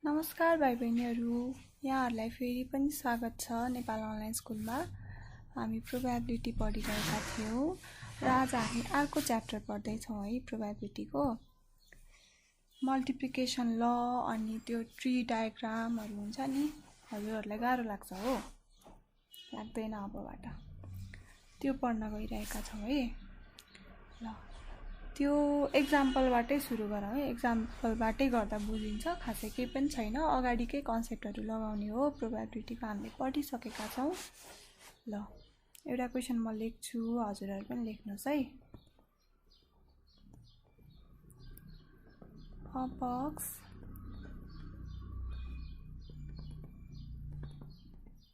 नमस्कार भाइ बहिनीहरू, यहाँहरूलाई फेरि पनि स्वागत छ नेपाल अनलाइन स्कुलमा। हामी प्रोबेबिलिटी पढिरहेका थियौँ र आज हामी अर्को च्याप्टर पढ्दैछौँ है। प्रोबेबिलिटीको मल्टिप्लिकेसन ल अनि त्यो ट्री डायग्रामहरू हुन्छ नि, हजुरहरूलाई गाह्रो लाग्छ हो, लाग्दैन अबबाट। त्यो पढ्न गइरहेका छौँ है। ल त्यो एक्जाम्पलबाटै सुरु गरौँ है। एक्जाम्पलबाटै गर्दा बुझिन्छ, खासै केही पनि छैन, अगाडिकै कन्सेप्टहरू लगाउने हो। प्रोबेबिलिटीको हामीले पढिसकेका छौँ। ल एउटा क्वेसन म लेख्छु, हजुरहरू पनि लेख्नुहोस् है। A box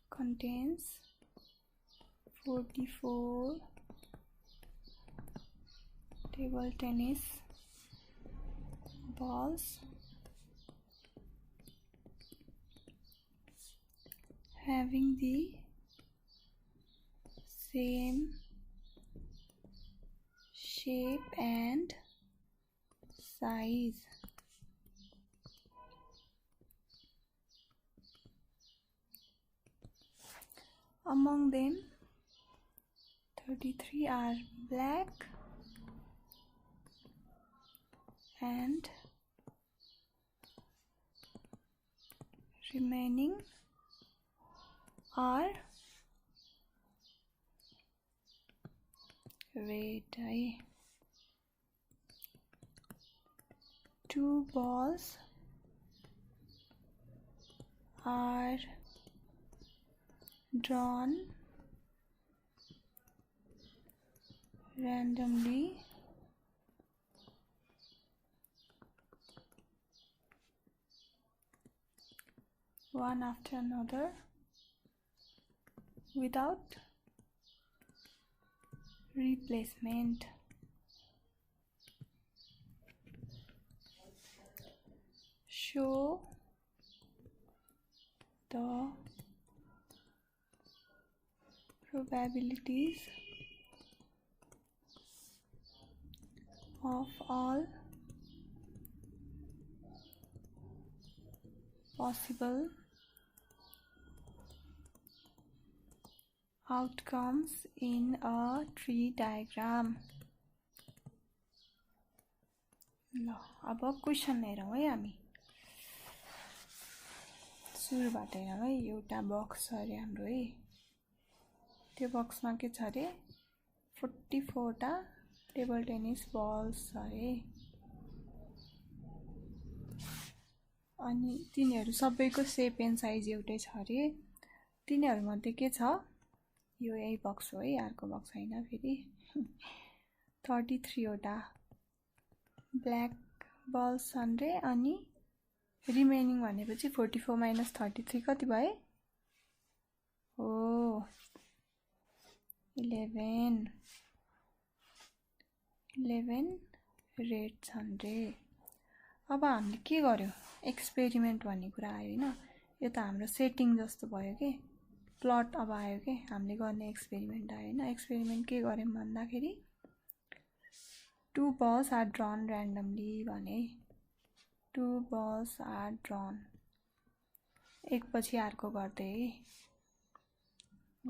contains 44 table tennis balls having the same shape and size. Among them, 33 are black and remaining are red. Two balls are drawn randomly one after another without replacement. Show the probabilities of all possible outcomes in a tree diagram. ल अब question हेरौँ है हामी। सुरुबाट हेरौँ है। एउटा box छ अरे हाम्रो है। त्यो बक्समा के छ अरे, 44 टा टेबल टेनिस बल्स छ अरे। अनि तिनीहरू सबैको सेप एन्ड साइज एउटै छ अरे। तिनीहरूमध्ये के छ, यो यही बक्स हो है, अर्को बक्स होइन फेरि। 33 वटा ब्ल्याक बल्स छन् रे। अनि रिमेनिङ भनेपछि 44 माइनस 33 कति भयो? हो 11 रेड छन् रे। अब हामीले के गर्यो, एक्सपेरिमेन्ट भन्ने कुरा आयो हैन। यो त हाम्रो सेटिङ जस्तो भयो के, प्लट अब आयो के, हामीले गर्ने एक्सपेरिमेन्ट आयो हैन। एक्सपेरिमेन्ट के गर्यौं भन्दाखेरि 2 balls are drawn randomly भने 2 balls are drawn, एक पछि अर्को गर्दै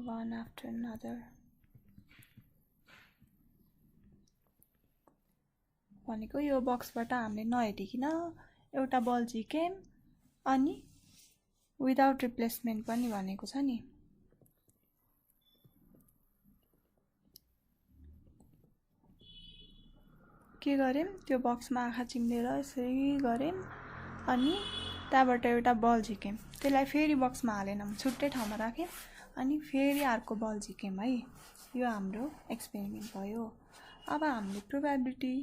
one after another भनेको यो बक्सबाट हामीले नहेरिकन एउटा बल झिक्यौं अनि विदाउट रिप्लेसमेन्ट पनि भनेको छ नि। के गर्यौं, त्यो बक्समा आँखा चिम्लेर यसरी गर्यौं अनि त्यहाँबाट एउटा बल झिक्यौं। त्यसलाई फेरि बक्समा हालेनौं, छुट्टै ठाउँमा राख्यौं अनि फेरि अर्को बल झिक्यौं है। यो हाम्रो एक्सपेरिमेन्ट भयो। अब हामीले प्रोबेबिलिटी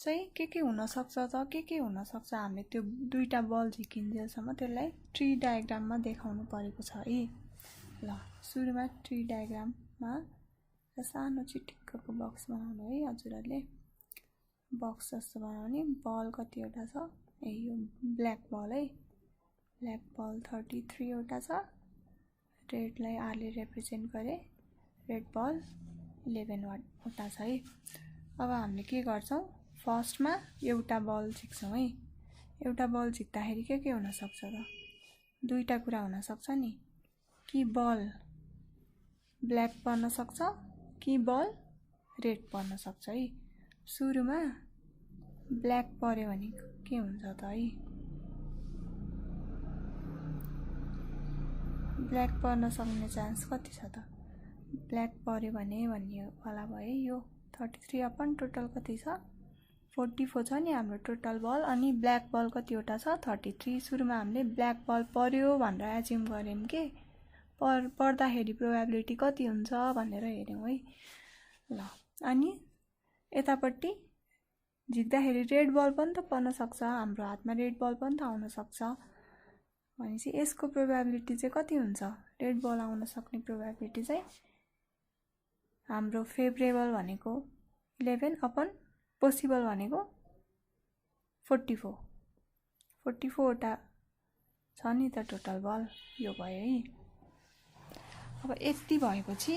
चाहिँ के हुन सक्छ त, के हुन सक्छ, हामीले त्यो दुईटा बल झिकिन्जेलसम्म त्यसलाई ट्री डायग्राममा देखाउनु परेको छ है। ल सुरुमा ट्री डायग्राममा सानो चिटिक्कको बक्स बनाउनु है। हजुरहरूले बक्स जस्तो बनाउने। बल कतिवटा छ, यो ब्ल्याक बल है, ब्ल्याक बल 33 वटा छ। रेडलाई आरले रिप्रेजेन्ट गरे, रेड बल 11 वटा छ है। अब हामीले के गर्छौं, फर्स्टमा एउटा बल झिक्छौं है। एउटा बल जित्दाखेरि के हुन सक्छ त? दुईटा कुरा हुन सक्छ नि, कि बल ब्ल्याक पर्न सक्छ कि बल रेड पर्न सक्छ है। सुरुमा ब्ल्याक पर्यो भने के हुन्छ त है? ब्ल्याक पर्न सक्ने चान्स कति छ त? ब्ल्याक पर्यो भने भन्ने वाला भयो यो 33 अपन टोटल कति छ? 44 छ नि हाम्रो टोटल बल, अनि ब्ल्याक बल कतिवटा छ? 33। सुरुमा हामीले ब्ल्याक बल पर्यो भनेर एज्युम गर्यौं के पर्दाखेरि प्रोबेबिलिटी कति हुन्छ भनेर हेर्यौं है। ल अनि यतापट्टि झिक्दाखेरि रेड बल पनि त पर्न सक्छ, हाम्रो हातमा रेड बल पनि त आउन सक्छ भनेपछि यसको प्रोबेबिलिटी चाहिँ कति हुन्छ? रेड बल आउन सक्ने प्रोबेबिलिटी चाहिँ हाम्रो फेभरेबल भनेको 11 अपन पोसिबल भनेको 44 वटा छ नि त टोटल बल, यो भयो है। अब यति भएपछि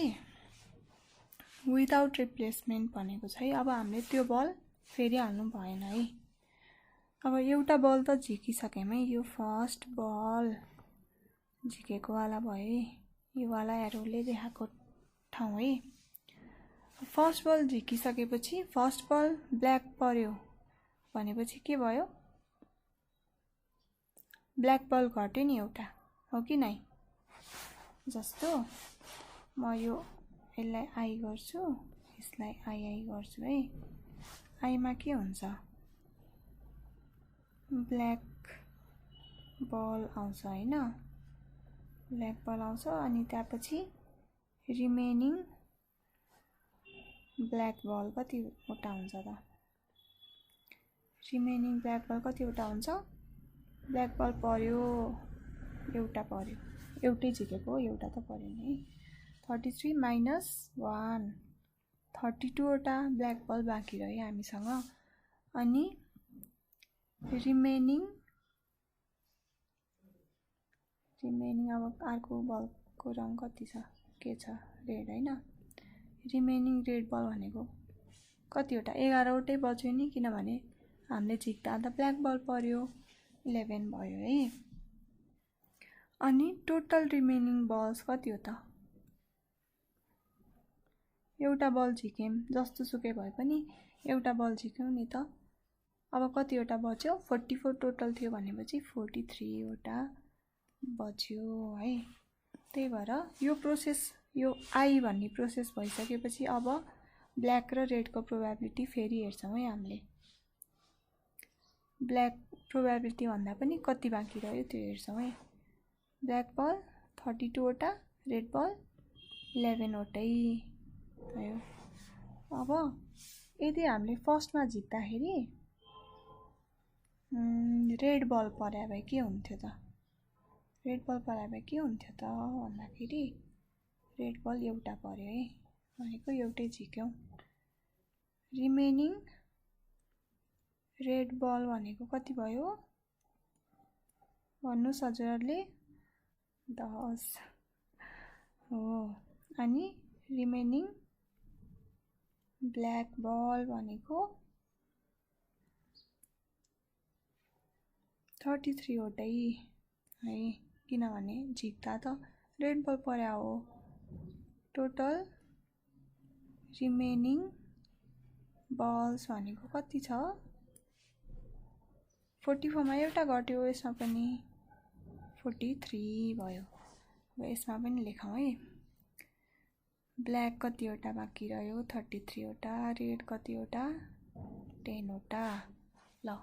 विदाउट रिप्लेसमेन्ट भनेको चाहिँ अब हामीले त्यो बल फेरि हाल्नु भएन है। अब एउटा बल त झिकिसक्यौँ है, यो फर्स्ट बल झिकेको वाला भयो है, यो वाला एरोले देखाएको ठाउँ है। फर्स्ट बल झिकिसकेपछि फर्स्ट बल ब्ल्याक पर्यो भनेपछि के भयो? ब्ल्याक बल घट्यो नि एउटा, हो कि नै? जस्तो म यसलाई आई गर्छु, यसलाई आई गर्छु है। आईमा के हुन्छ? ब्ल्याक बल आउँछ हैन? ब्ल्याक बल आउँछ अनि त्यसपछि रिमेनिङ ब्ल्याक बल कतिवटा हुन्छ त? रिमेनिङ ब्ल्याक बल कतिवटा हुन्छ? ब्ल्याक बल पर्यो एउटा, पर्यो एउटै झिकेको, एउटा त पर्यो नि। 33 माइनस 1 32 वटा ब्ल्याक बल बाँकी रह्यो हामीसँग। अनि रिमेनिङ अब अर्को बलको रङ कति छ? के छ? रेड हैन? रिमेनिङ रेड बल भनेको कतिवटा? 11 वटै बच्यो नि, किनभने हामीले झिक्दा त ब्ल्याक बल पर्यो, 11 भयो है। अनि टोटल रिमेनिङ बल्स कति हो त? एउटा बल झिक्यौं, जस्तो सुकै भए पनि एउटा बल झिक्यौं नि त। अब कतिवटा बच्यो? 44 टोटल थियो भनेपछि 43 वटा बच्यो है। त्यही भएर यो प्रोसेस, यो आई भन्ने प्रोसेस भइसकेपछि अब ब्ल्याक र रेडको प्रोबेबिलिटी फेरि हेर्छौं है हामीले। ब्ल्याक प्रोबेबिलिटी भन्दा पनि कति बाँकी रह्यो त्यो हेर्छौं है। ब्ल्याक बल 32 वटा, रेड बल 11 वटै भयो। अब यदि हामीले फर्स्टमा झिक्दाखेरि रेड बल पर्या भए के हुन्थ्यो त? रेड बल पर्या भए के हुन्थ्यो त भन्दाखेरि रेड बल एउटा पर्यो है, भनेको एउटै झिक्यौं। रिमेनिङ रेड बल भनेको कति भयो? भन्नुस् हजुरहरुले? 10 हो। अनि रिमेनिङ ब्ल्याक बल भनेको 33 वटै है, किनभने झिक्दा त रेड बल पर्या हो। टोटल रिमेनिङ बल्स भनेको कति छ? 44 मा एउटा घट्यो, यसमा पनि 43 भयो। अब यसमा पनि लेखौं है। ब्ल्याक कतिवटा बाँकी रह्यो? 33 वटा। रेड कतिवटा? 10 वटा। ल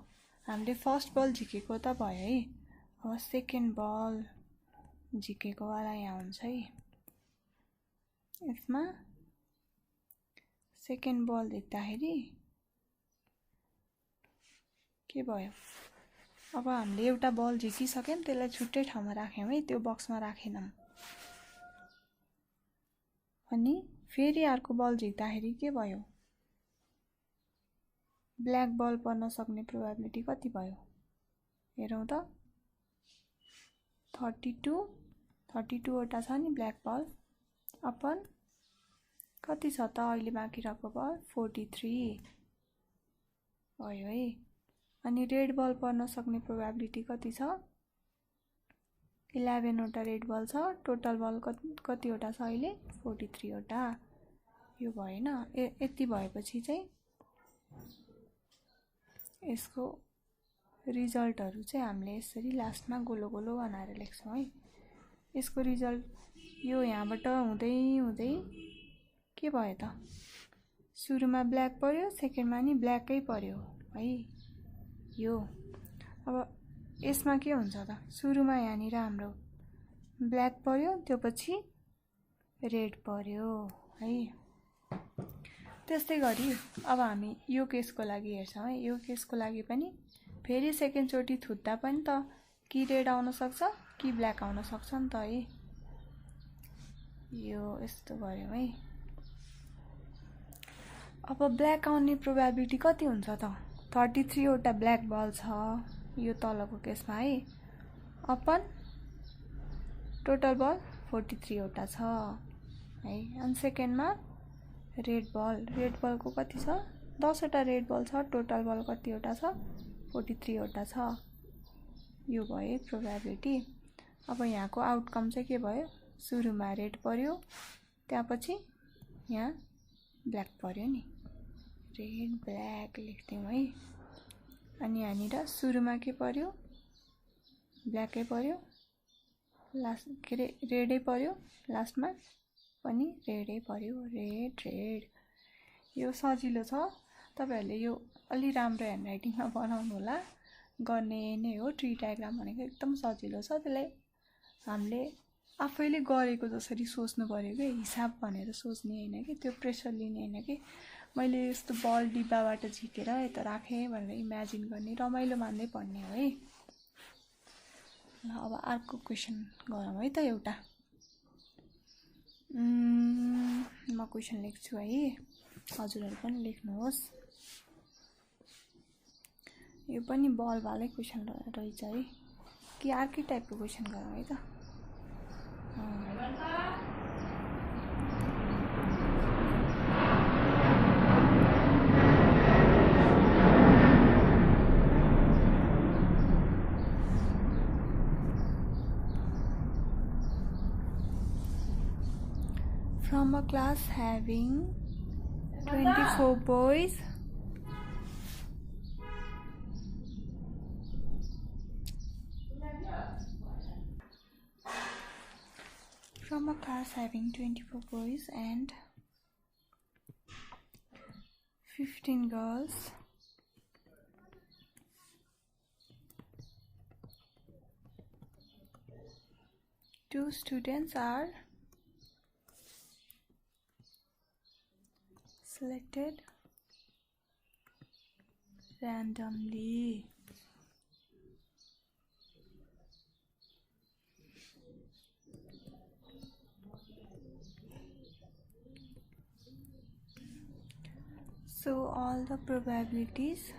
हामीले फर्स्ट बल झिकेको त भयो है। अब सेकेन्ड बल झिकेको वाला यहाँ हुन्छ है। यसमा सेकेन्ड बल झिक्दाखेरि के भयो? अब हामीले एउटा बल झिकिसक्यौं, त्यसलाई छुट्टै ठाउँमा राख्यौं है, त्यो बक्समा राखेनौं। अनि फेरि अर्को बल झिक्दाखेरि के भयो? ब्ल्याक बल पर्न सक्ने प्रोबेबिलिटी कति भयो? हेरौं त। 32 वटा छ नि ब्ल्याक बल, अपन कति छ त अहिले बाँकी रहेको बल? 43 भयो है। अनि रेड बल पर्न सक्ने प्रोबेबिलिटी कति छ 11 वटा रेड बल छ टोटल बल कतिवटा छ अहिले 43 वटा यो भएन यति भएपछि चाहिँ यसको रिजल्टहरु चाहिँ हामीले यसरी लास्टमा गोलो गोलो बनाएर लेख्छौं है यसको रिजल्ट यो यहाँबाट हुँदै हुँदै के भयो त सुरुमा ब्ल्याक पर्यो सेकेन्डमा नि ब्ल्याकै पर्यो है यो अब यसमा के हुन्छ त सुरुमा यहाँनिर हाम्रो ब्ल्याक पर्यो त्यसपछि रेड पर्यो है त्यस्तै गरी अब हामी यो केसको लागि हेर्छौं है यो केसको लागि पनि फेरि सेकेन्ड चोटी थुत्दा पनि त कि रेड आउन सक्छ कि ब्ल्याक आउन सक्छ नि त है यो यस्तो गर्यौं है अब ब्ल्याक आउने प्रोबेबिलिटी कति हुन्छ त 33 वटा ब्ल्याक बल छ यो तलको केसमा है अपन टोटल बल 43 वटा छ है अनि सेकेन्डमा रेड बल को कति छ 10 वटा रेड बल छ टोटल बल कति वटा छ 43 वटा छ यो भयो प्रोबेबिलिटी अब यहाँको आउटकम चाहिँ के भयो सुरुमा रेड पर्यो त्यसपछि यहाँ ब्ल्याक पर्यो नि रेड ब्ल्याक लेख्दियौ है अनि यहाँनिर सुरुमा के पर्यो ब्ल्याकै पर्यो लास्ट के रे रेडै पर्यो लास्टमा पनि रेडै पर्यो रेड यो सजिलो छ तपाईहरुले यो अलि राम्रो ह्यान्डराइटिङमा बनाउनु होला गर्ने नै हो ट्री डायग्राम भनेको एकदम सजिलो छ त्यसलाई हामीले आफैले गरेको जसरी सोच्नु पर्यो के हिसाब भनेर सोच्ने हैन के त्यो प्रेसर लिने हैन के मैले यस्तो बल डिब्बाबाट झिकेर यता राखे भनेर इमेजिन गर्ने रमाइलो मान्दै पढ्ने हो है ल अब अर्को क्वेशन गरौँ है त एउटा म क्वेशन लेख्छु है हजुरहरु पनि लेख्नुहोस् यो पनि बल वाले क्वेशन रहेछ है कि अर्कै टाइपको क्वेशन गरौँ है त From a class having 24 boys, and 15 girls, two students are selected randomly. So all the probabilities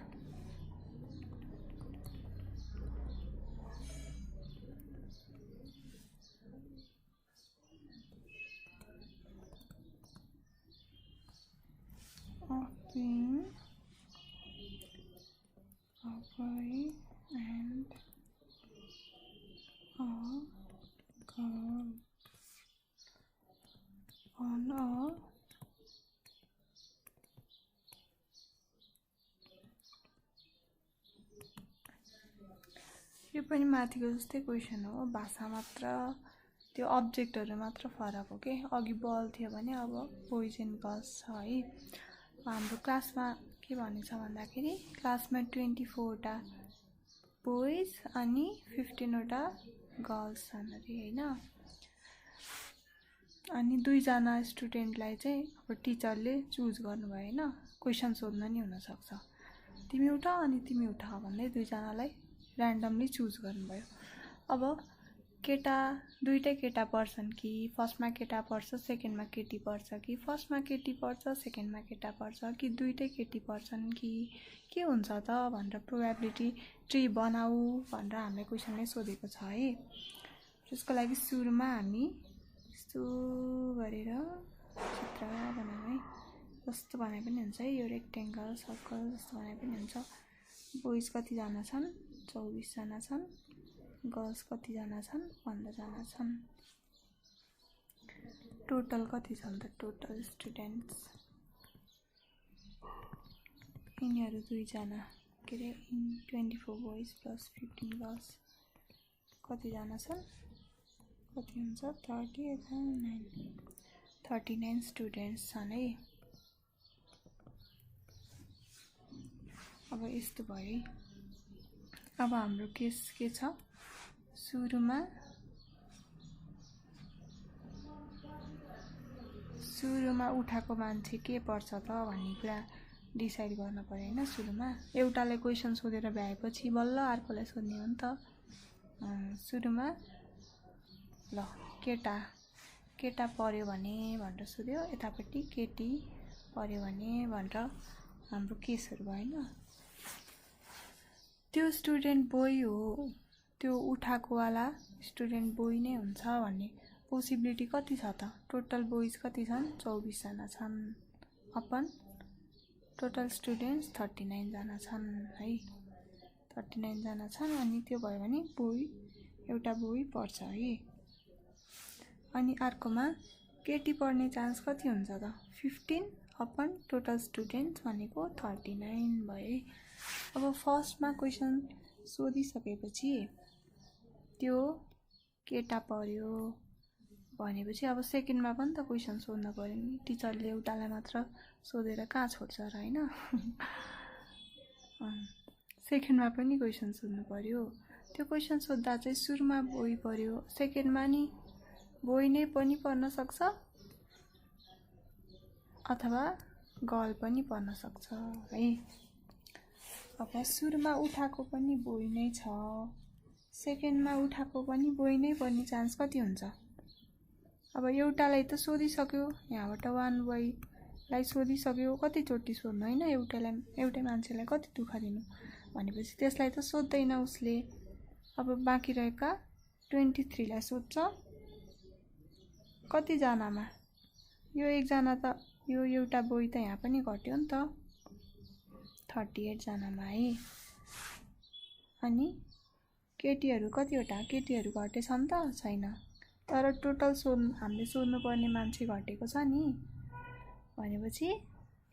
of being a boy and a girl on a यो पनि माथिको जस्तै क्वेशन हो भाषा मात्र त्यो अब्जेक्टहरु मात्र फरक हो के अघि बल थियो भने अब बोइज एन्ड गर्ल्स छ है हाम्रो क्लासमा के भनिन्छ भन्दाखेरि क्लासमा 24 वटा बोइज अनि 15 वटा गर्ल्स छन् अरे हैन अनि दुई जना स्टुडेन्टलाई चाहिँ अब टिचरले चुज गर्नुभयो हैन क्वेशन सोध्न नि हुन सक्छ तिमी उठा अनि तिमी उठा भन्दै दुई जनालाई र्यान्डमली चुज गर्नुभयो अब केटा दुईटै केटा पर्छन् कि फर्स्टमा केटा पर्छ सेकेन्डमा केटी पर्छ कि फर्स्टमा केटी पर्छ सेकेन्डमा केटा पर्छ कि दुईटै केटी पर्छन् कि के हुन्छ त भनेर प्रोबेबिलिटी ट्री बनाऊ भनेर हामीले क्वेशनले सोधेको छ है त्यसको लागि सुरुमा हामी यस्तो गरेर चित्र बनाऊ है जस्तो बनाए पनि हुन्छ है यो रेक्टेंगल सर्कल जस्तो बनाए पनि हुन्छ बोइज कतिजना छन् 24 जना छन् गर्ल्स कतिजना छन् 15 जना छन् टोटल कति छन् त टोटल स्टुडेन्ट्स यिनीहरू दुईजना के रे 24 बोइज प्लस 15 गर्ल्स कतिजना छन् कति हुन्छ 39 स्टुडेन्ट्स छन् है अब यस्तो भयो है अब हाम्रो केस के छ सुरुमा उठाएको मान्छे के पर्छ त भन्ने कुरा डिसाइड गर्न पर्यो हैन सुरुमा एउटाले क्वेशन सोधेर भ्याएपछि बल्ल अर्कोलाई सोध्ने हो नि त सुरुमा ल केटा पर्यो भने भनेर सोध्यो यतापट्टि केटी पर्यो भने भनेर हाम्रो केसहरु भयो हैन त्यो स्टुडेन्ट बोय हो त्यो उठाएको वाला स्टुडेन्ट बोय नै हुन्छ भन्ने पोसिबिलिटी कति छ त टोटल बोइज कति छन् 24 जना छन् अपन टोटल स्टुडेन्ट्स 39 जना छन् है 39 जना छन् अनि त्यो भयो भने बोय एउटा बोय पर्छ है अनि अर्कोमा केटी पर्ने चान्स कति हुन्छ त 15 अपन टोटल स्टुडेन्ट्स भनेको 39 भयो है अब फर्स्टमा क्वेशन सोधिसकेपछि त्यो केटा पर्यो भनेपछि अब सेकेन्डमा पनि त क्वेशन सोध्न पर्यो नि टिचरले एउटालाई मात्र सोधेर कहाँ छोड्छ र हैन सेकेन्डमा पनि क्वेशन सोध्नु पर्यो त्यो क्वेशन सोध्दा चाहिँ सुरुमा बोय पर्यो सेकेन्डमा नि बोय नै पनि पर्न सक्छ अथवा गर्ल पनि पर्न सक्छ है अब सुरुमा उठाएको पनि बोय नै छ सेकेन्डमा उठाएको पनि बोय नै पर्ने चान्स कति हुन्छ अब एउटालाई त सोधिसक्यो यहाँबाट वान बोयलाई सोधिसक्यो कति चोटी सोध्नु हैन एउटै मान्छेलाई कति दुःख दिनु भनेपछि त्यसलाई त सोध्दैन उसले अब बाँकी रहेका 23 लाई सोध्छ कति जनामा यो एकजना त यो एउटा बोय त यहाँ पनि घट्यो नि त 38 जनामा है अनि केटीहरु कतिवटा केटीहरु घटेछन् त छैन तर टोटल हामीले सोध्नु पर्ने मान्छे घटेको छ नि भनेपछि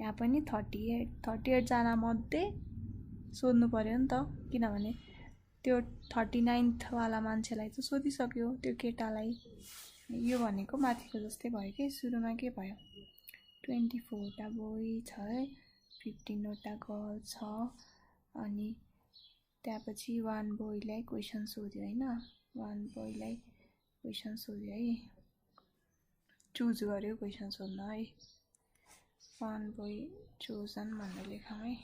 यहाँ पनि 38 जना मध्ये सोध्नु पर्यो नि त किनभने त्यो 39th वाला मान्छेलाई त सोधिसक्यो त्यो केटालाई यो भनेको माथिको जस्तै भयो के सुरुमा के भयो 24 वटा बोय छ 15 वटा गर्ल छ अनि त्यसपछि वान बोयलाई क्वेशन सोध्यो हैन वान बोयलाई क्वेशन सोध्यो है चुज गर्यो क्वेशन सोध्न है वान बोय चोजन भनेर लेखौँ है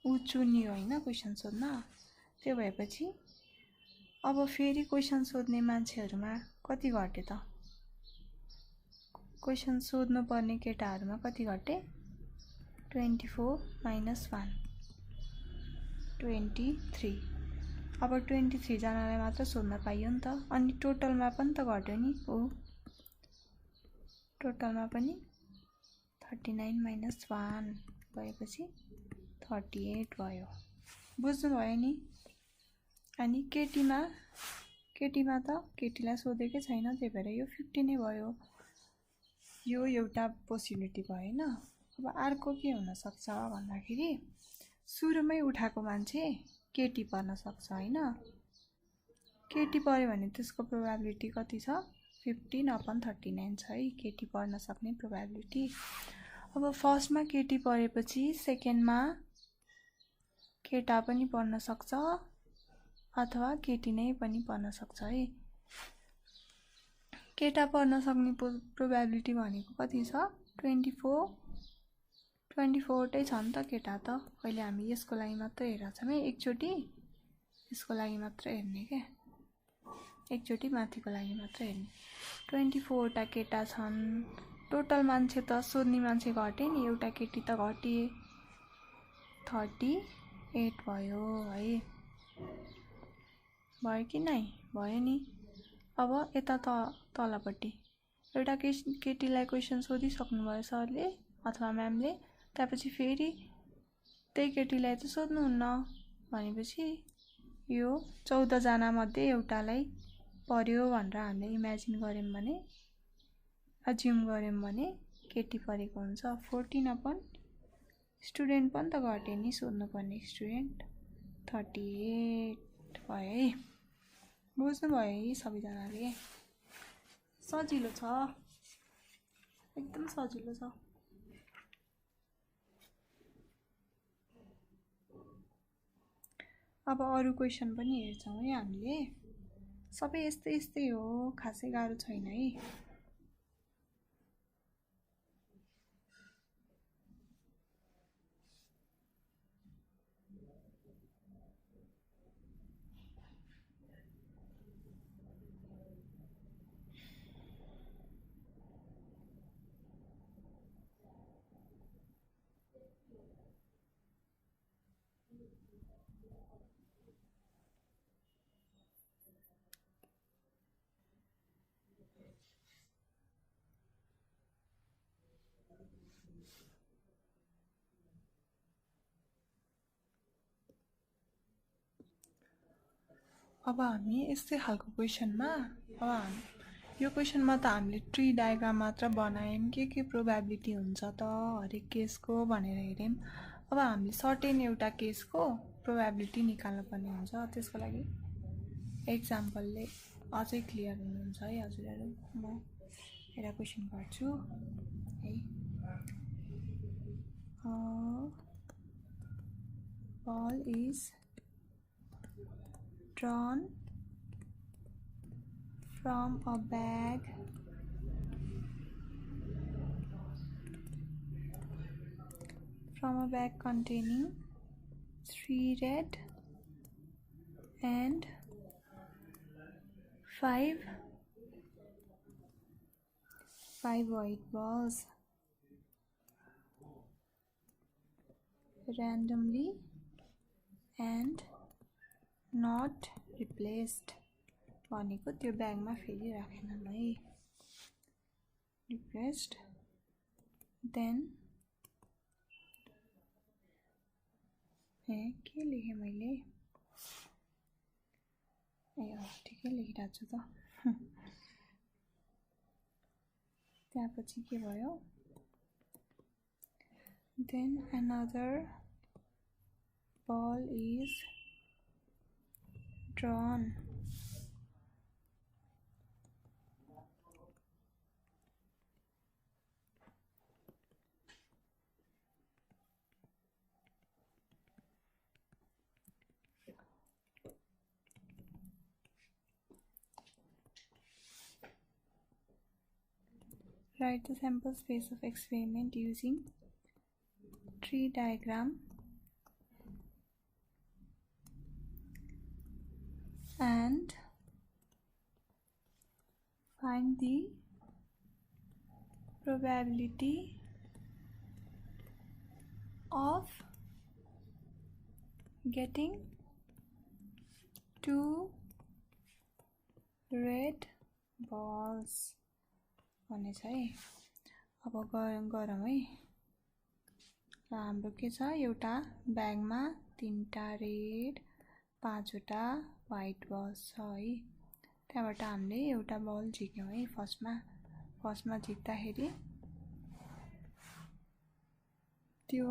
ऊ चुनियो हैन क्वेशन सोध्न त्यो भएपछि अब फेरि क्वेशन सोध्ने मान्छेहरुमा कति घटे त क्वेशन सोध्नु पर्ने केटाहरुमा कति घटे 24 - 1 23 अब 23 जनालाई मात्र सोध्न पाइयो नि त अनि टोटलमा पनि त घट्यो नि हो टोटलमा पनि 39 - 1 भएपछि 38 भयो बुझ्नु भयो नि अनि केटीमा त केटीलाई सोधेकै छैन त्यही भएर यो 50 नै भयो यो एउटा पोसिबिलिटी भयो हैन अब अर्को के हुन सक्छ भन्दाखेरि सुरुमै उठाएको मान्छे केटी पर्न सक्छ हैन केटी पर्यो भने त्यसको प्रोबेबिलिटी कति छ 15/39 छ है केटी पर्न सक्ने प्रोबेबिलिटी अब फर्स्टमा केटी परेपछि सेकेन्डमा केटा पनि पर्न सक्छ अथवा केटी नै पनि पर्न सक्छ है केटा पर्न सक्ने प्रोबेबिलिटी भनेको कति छ 24 टै छ नि त केटा त अहिले हामी यसको लागि मात्र हेरेका छौं है एकचोटी यसको लागि मात्र हेर्ने के एकचोटी माथिको लागि मात्र हेर्ने 24 वटा केटा छन् टोटल मान्छे त सोध्ने मान्छे घटे नि एउटा केटी त घटे 38 भयो है भयो कि नै भयो नि अब यता त तलपट्टि एउटा केटीलाई क्वेसन सोधिसक्नुभयो सरले अथवा म्यामले, त्यसपछि फेरि त्यही केटीलाई त सोध्नुहुन्न भनेपछि यो 14 जना मध्ये एउटालाई पर्यो भनेर हामीले इमेजिन गर्यौं भने, अज्युम गर्यौं भने केटी परेको हुन्छ। 14 अपन स्टुडेन्ट पनि त घट्यो नि, सोध्नुपर्ने स्टुडेन्ट 38 भयो है। बुझ्नुभयो है सबैजनाले? सजिलो छ, एकदम सजिलो छ। अब अरु क्वेसन पनि हेर्छौं है हामीले। सबै यस्तै यस्तै हो, खासै गाह्रो छैन है। अब हामी यस्तै खालको क्वेसनमा, यो क्वेसनमा त हामीले ट्री डायग्राम मात्र बनायौं, के प्रोबेबिलिटी हुन्छ त हरेक केसको भनेर हेर्यौं। अब हामीले सर्टेन एउटा केसको प्रोबेबिलिटी निकाल्नु पर्ने हुन्छ। त्यसको लागि एक्जाम्पलले अझै क्लियर हुनुहुन्छ है हजुरहरु। म एउटा क्वेसन गर्छु है। ball is drawn from a bag containing 3 red and 5 white balls randomly and not replaced। भनेको त्यो ब्यागमा फेरि राखेनन् है, replaced then के लेखेँ मैले? ठिकै लेखिरहेको छु त। त्यसपछि के भयो? then another ball is drawn write the sample space of experiment using tree diagram and find the probability of getting 2 red balls भनेछ है। अब गरौँ है। र हाम्रो के छ, एउटा ब्यागमा 3टा रेड 5वटा व्हाइट बल्स छ है। त्यहाँबाट हामीले एउटा बल झिक्यौं है। फर्स्टमा झिक्दाखेरि त्यो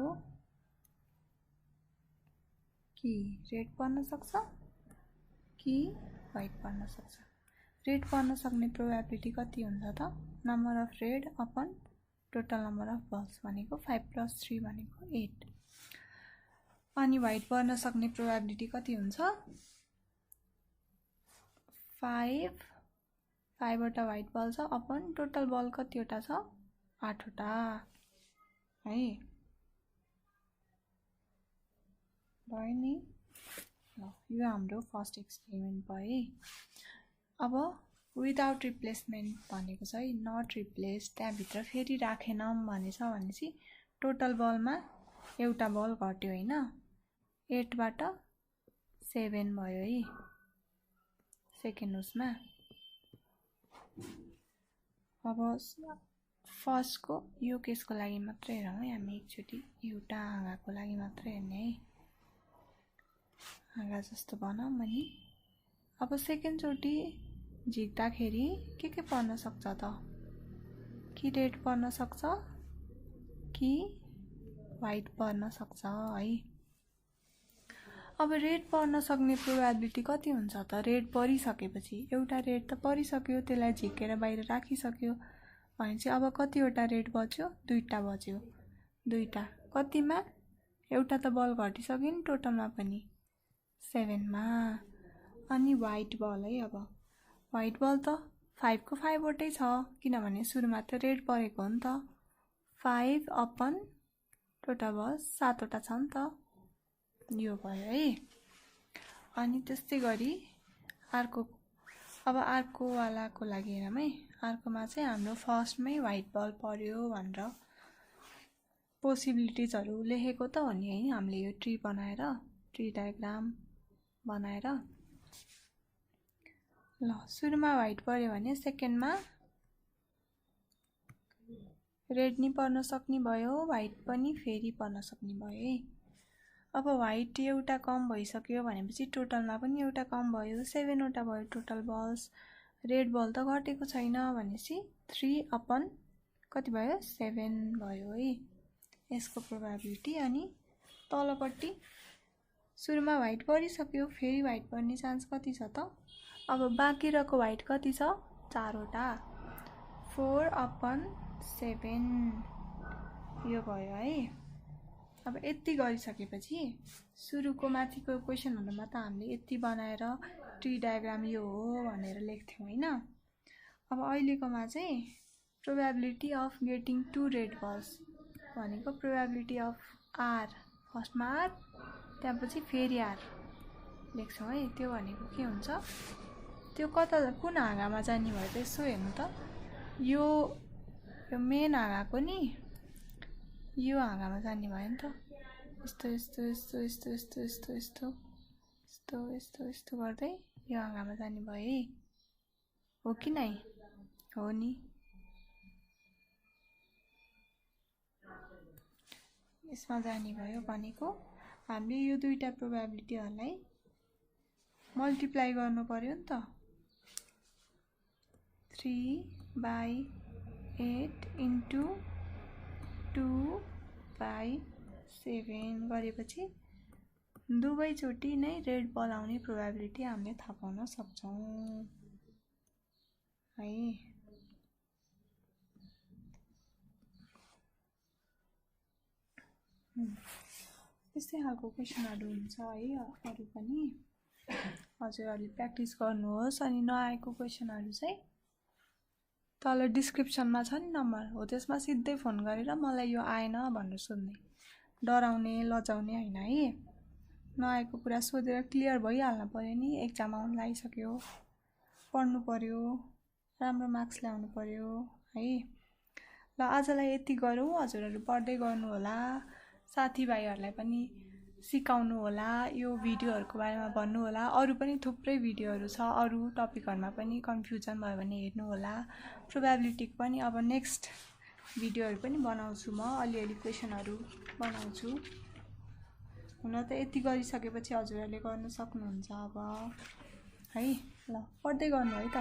कि रेड पर्न सक्छ कि व्हाइट पर्न सक्छ। रेड पर्न सक्ने प्रोबेबिलिटी कति हुन्छ त? Number of red upon total number of balls भनेको 5 + 3 भनेको 8। अनि व्हाइट पर्न सक्ने प्रोबेबिलिटी कति हुन्छ? 5वटा व्हाइट बल छ अपन टोटल बल कतिवटा छ? 8वटा है। भयो नि? यो हाम्रो फर्स्ट एक्सपेरिमेन्ट भयो है। अब विदाउट रिप्लेसमेन्ट भनेको छ है, नट रिप्लेस, त्यहाँभित्र फेरि राखेनौं भनेछ भनेपछि टोटल बलमा एउटा बल घट्यो हैन, 8 बाट 7 भयो है सेकेन्ड उसमा। अब फर्स्टको यो केसको लागि मात्रै हेरौँ है हामी एकचोटि एउटा हाँगाको लागि मात्रै हेर्ने है हाँगा जस्तो बनाऊँ अनि अब सेकेन्डचोटि झिक्दाखेरि के पर्न सक्छ त कि रेड पर्न सक्छ कि व्हाइट पर्न सक्छ है अब रेड पर्न सक्ने प्रोबेबिलिटी कति हुन्छ त रेड परिसकेपछि एउटा रेड त परिसक्यो त्यसलाई झिकेर बाहिर राखिसक्यो भनेपछि अब कतिवटा रेड बच्यो दुईटा बच्यो दुईटा कतिमा एउटा त बल घटिसक्यो नि टोटलमा पनि 7 मा अनि व्हाइट बल है अब व्हाइट बल त 5 को 5 वटै छ किनभने सुरुमा त रेड परेको हो नि त 5 अपन टोटल बल 7 वटा छ नि त यो भयो है अनि त्यस्तै गरी अर्को वालाको लागि हेरौँ है अर्कोमा चाहिँ हाम्रो फर्स्टमै व्हाइट बल पर्यो भनेर पोसिबिलिटिजहरू लेखेको त हो नि है हामीले यो ट्री बनाएर ट्री डायग्राम बनाएर ल सुरुमा व्हाइट पर्यो भने सेकेन्डमा रेड नि पर्न सक्ने भयो व्हाइट पनि फेरि पर्न सक्ने भयो है अब व्हाइट एउटा कम भइसक्यो भनेपछि टोटलमा पनि एउटा कम भयो 7 वटा भयो टोटल बल्स रेड बल त घटेको छैन भनेपछि 3 अपन कति भयो 7 भयो है यसको प्रोबेबिलिटी अनि तलपट्टि सुरुमा व्हाइट परिसक्यो फेरि व्हाइट पर्ने चान्स कति छ त अब बाँकी रहेको व्हाइट कति छ 4 वटा 4 अपन 7 यो भयो है अब यति गरिसकेपछि सुरुको माथिको क्वेशनहरुमा त हामीले यति बनाएर ट्री डायग्राम यो हो भनेर लेख्थ्यौं हैन अब अहिलेकोमा चाहिँ probability of getting 2 red balls भनेको प्रोबेबिलिटी अफ r फर्स्टमा r त्यसपछि फेरि r लेख्छौं है त्यो भनेको के हुन्छ त्यो कता कुन हाँगामा जाने भयो त यसो हेर्नु त यो मेन हाँगाको नि यो हाँगामा जाने भयो नि त यस्तो यस्तो यस्तो यस्तो यस्तो यस्तो यस्तो यस्तो यस्तो यस्तो गर्दै यो हाँगामा जाने भयो है हो कि नै हो नि यसमा जाने भयो भनेको हामीले यो दुईटा प्रोबेबिलिटीहरुलाई मल्टिप्लाई गर्नु पर्यो नि त 3/8 इन्टु 2/7 गरेपछि दुवैचोटी नै रेड बल आउने प्रोबेबिलिटी हामीले थाहा पाउन सक्छौं है यस्तै खालको क्वेशनहरु हुन्छ है अरु पनि हजुरहरुले प्र्याक्टिस गर्नुहोस् अनि नआएको क्वेशनहरु चाहिँ तल डिस्क्रिप्सनमा छ नि नम्बर हो त्यसमा सिधै फोन गरेर मलाई यो आएन भनेर सोध्ने डराउने लजाउने हैन है नआएको कुरा सोधेर क्लियर भइहाल्न पर्यो नि एक्जाम आउन लागिसक्यो पढ्नु पर्यो राम्रो मार्क्स ल्याउनु पर्यो है ल आजलाई यति गरौँ हजुरहरु पढ्दै गर्नु होला साथीभाइहरुलाई पनि सिकाउनु होला यो भिडियोहरुको बारेमा भन्नु होला अरु पनि थुप्रै भिडियोहरु छ अरु टपिकहरुमा पनि कन्फ्युजन भयो भने हेर्नु होला प्रोबेबिलिटी पनि अब नेक्स्ट भिडियोहरु पनि बनाउँछु म अलिअलि क्वेशनहरु बनाउँछु हुन त यति गरिसकेपछि हजुरहरुले गर्न सक्नुहुन्छ अब है ल पढ्दै गर्नु है त